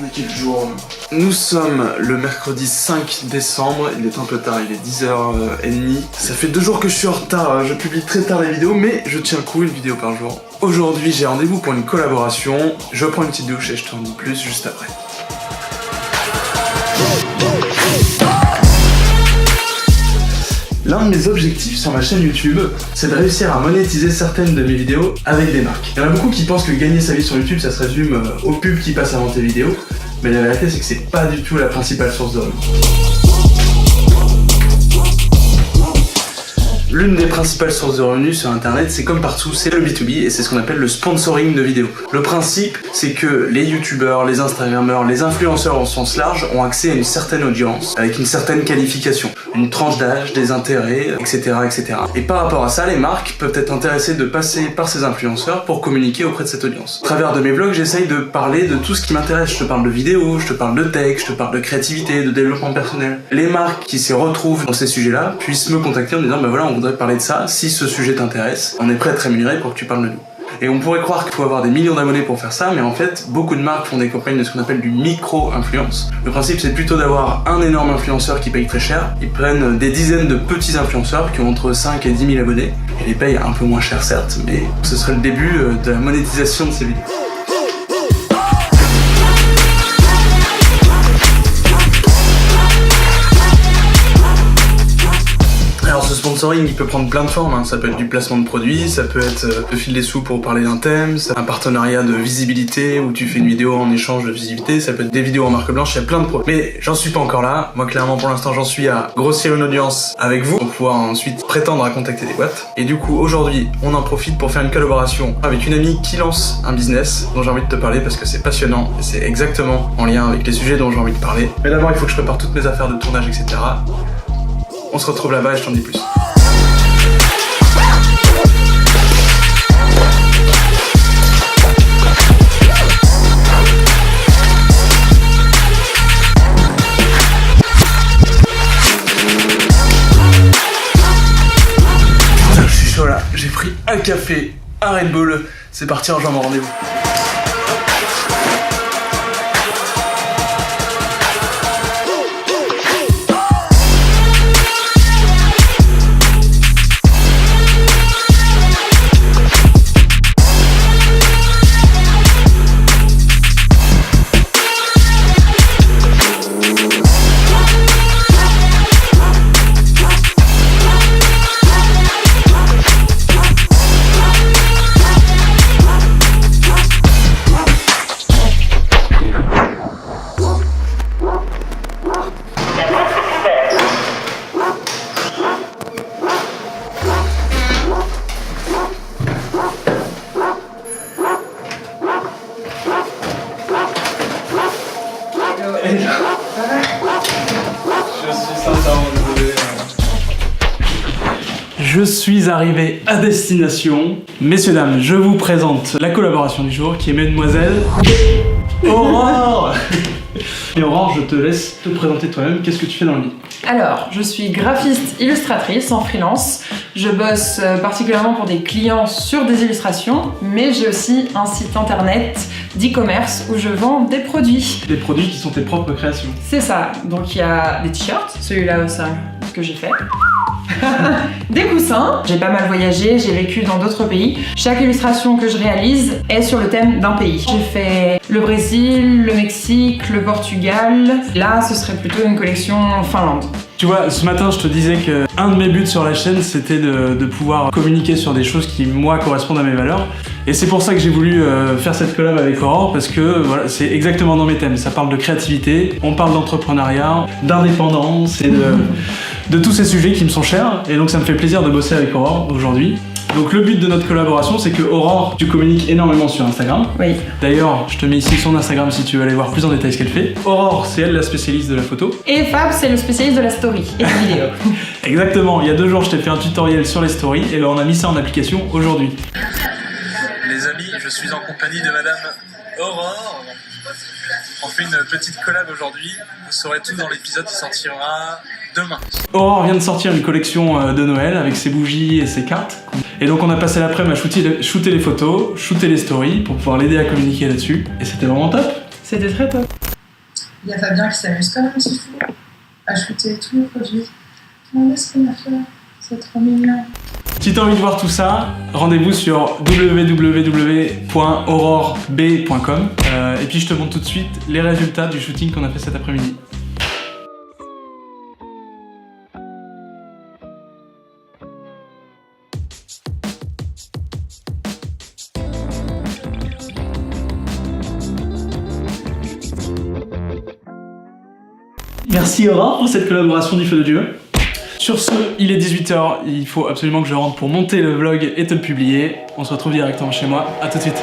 On est quel jour? Nous sommes le mercredi 5 décembre, il est un peu tard, il est 10h30. Ça fait 2 jours que je suis en retard, je publie très tard les vidéos, mais je tiens le coup, une vidéo par jour. Aujourd'hui j'ai rendez-vous pour une collaboration, je prends une petite douche et je t'en dis plus juste après. L'un de mes objectifs sur ma chaîne YouTube, c'est de réussir à monétiser certaines de mes vidéos avec des marques. Il y en a beaucoup qui pensent que gagner sa vie sur YouTube, ça se résume aux pubs qui passent avant tes vidéos, mais la vérité c'est que c'est pas du tout la principale source de revenus. L'une des principales sources de revenus sur internet, c'est comme partout, c'est le B2B et c'est ce qu'on appelle le sponsoring de vidéos. Le principe, c'est que les youtubeurs, les instagrammeurs, les influenceurs au sens large ont accès à une certaine audience, avec une certaine qualification, une tranche d'âge, des intérêts, etc., etc. Et par rapport à ça, les marques peuvent être intéressées de passer par ces influenceurs pour communiquer auprès de cette audience. À travers de mes vlogs, j'essaye de parler de tout ce qui m'intéresse. Je te parle de vidéos, je te parle de tech, je te parle de créativité, de développement personnel. Les marques qui s'y retrouvent dans ces sujets-là puissent me contacter en me disant, bah voilà, on voudrait parler de ça, si ce sujet t'intéresse, on est prêt à te rémunérer pour que tu parles de nous. Et on pourrait croire qu'il faut avoir des millions d'abonnés pour faire ça, mais en fait, beaucoup de marques font des campagnes de ce qu'on appelle du micro-influence. Le principe, c'est plutôt d'avoir un énorme influenceur qui paye très cher. Ils prennent des dizaines de petits influenceurs qui ont entre 5 et 10 000 abonnés, et les payent un peu moins cher certes, mais ce serait le début de la monétisation de ces vidéos. Ce sponsoring, il peut prendre plein de formes, hein. Ça peut être du placement de produits, ça peut être de filer des sous pour parler d'un thème, un partenariat de visibilité où tu fais une vidéo en échange de visibilité, ça peut être des vidéos en marque blanche, il y a plein de produits. Mais j'en suis pas encore là. Moi, clairement, pour l'instant, j'en suis à grossir une audience avec vous pour pouvoir ensuite prétendre à contacter des boîtes. Et du coup, aujourd'hui, on en profite pour faire une collaboration avec une amie qui lance un business dont j'ai envie de te parler parce que c'est passionnant et c'est exactement en lien avec les sujets dont j'ai envie de parler. Mais d'abord, il faut que je prépare toutes mes affaires de tournage, etc. On se retrouve là-bas et je t'en dis plus. Putain, je suis chaud là. J'ai pris un café, un Red Bull. C'est parti, rejoins mon rendez-vous. Je suis sincèrement désolé. Je suis arrivé à destination. Messieurs, dames, je vous présente la collaboration du jour qui est Mademoiselle Aurore. Et Aurore, je te laisse te présenter toi-même. Qu'est-ce que tu fais dans le lit? Alors, je suis graphiste illustratrice en freelance. Je bosse particulièrement pour des clients sur des illustrations, mais j'ai aussi un site internet d'e-commerce où je vends des produits. Des produits qui sont tes propres créations. C'est ça. Donc il y a des t-shirts, celui-là c'est un que j'ai fait. Des coussins. J'ai pas mal voyagé, j'ai vécu dans d'autres pays. Chaque illustration que je réalise est sur le thème d'un pays. J'ai fait le Brésil, le Mexique, le Portugal. Là, ce serait plutôt une collection en Finlande. Tu vois, ce matin, je te disais que un de mes buts sur la chaîne, c'était de pouvoir communiquer sur des choses qui, moi, correspondent à mes valeurs. Et c'est pour ça que j'ai voulu faire cette collab avec Aurore, parce que voilà, c'est exactement dans mes thèmes. Ça parle de créativité, on parle d'entrepreneuriat, d'indépendance et de tous ces sujets qui me sont chers. Et donc ça me fait plaisir de bosser avec Aurore aujourd'hui. Donc le but de notre collaboration, c'est que Aurore, tu communiques énormément sur Instagram. Oui. D'ailleurs, je te mets ici son Instagram si tu veux aller voir plus en détail ce qu'elle fait. Aurore, c'est elle la spécialiste de la photo. Et Fab, c'est le spécialiste de la story et des vidéos. Exactement, il y a 2 jours, je t'ai fait un tutoriel sur les stories et ben on a mis ça en application aujourd'hui. Les amis, je suis en compagnie de Madame Aurore. On fait une petite collab aujourd'hui. Vous saurez tout dans l'épisode qui sortira demain. Aurore vient de sortir une collection de Noël avec ses bougies et ses cartes. Et donc on a passé l'après-midi à shooter les photos, shooter les stories pour pouvoir l'aider à communiquer là-dessus. Et c'était vraiment top. C'était très top. Il y a Fabien qui s'amuse comme un petit fou à shooter tous les produits. Regardez ce qu'on a fait, c'est trop mignon. Si t'as envie de voir tout ça, rendez-vous sur www.auroreb.com et puis je te montre tout de suite les résultats du shooting qu'on a fait cet après-midi. Merci Aurore pour cette collaboration du feu de Dieu. Sur ce, il est 18h, il faut absolument que je rentre pour monter le vlog et te le publier. On se retrouve directement chez moi, à tout de suite.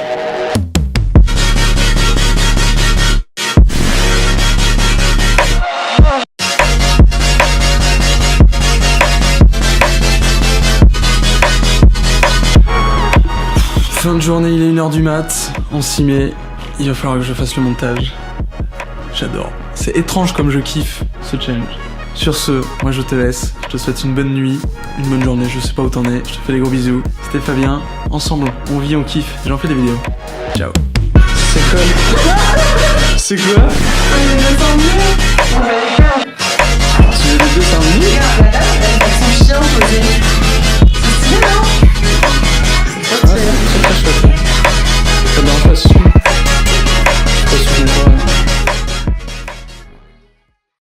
Fin de journée, il est 1h du mat, on s'y met, il va falloir que je fasse le montage. J'adore. C'est étrange comme je kiffe ce challenge. Sur ce, moi je te laisse, je te souhaite une bonne nuit, une bonne journée, je sais pas où t'en es, je te fais des gros bisous. C'était Fabien, ensemble, on vit, on kiffe, et j'en fais des vidéos. Ciao. C'est quoi? C'est quoi?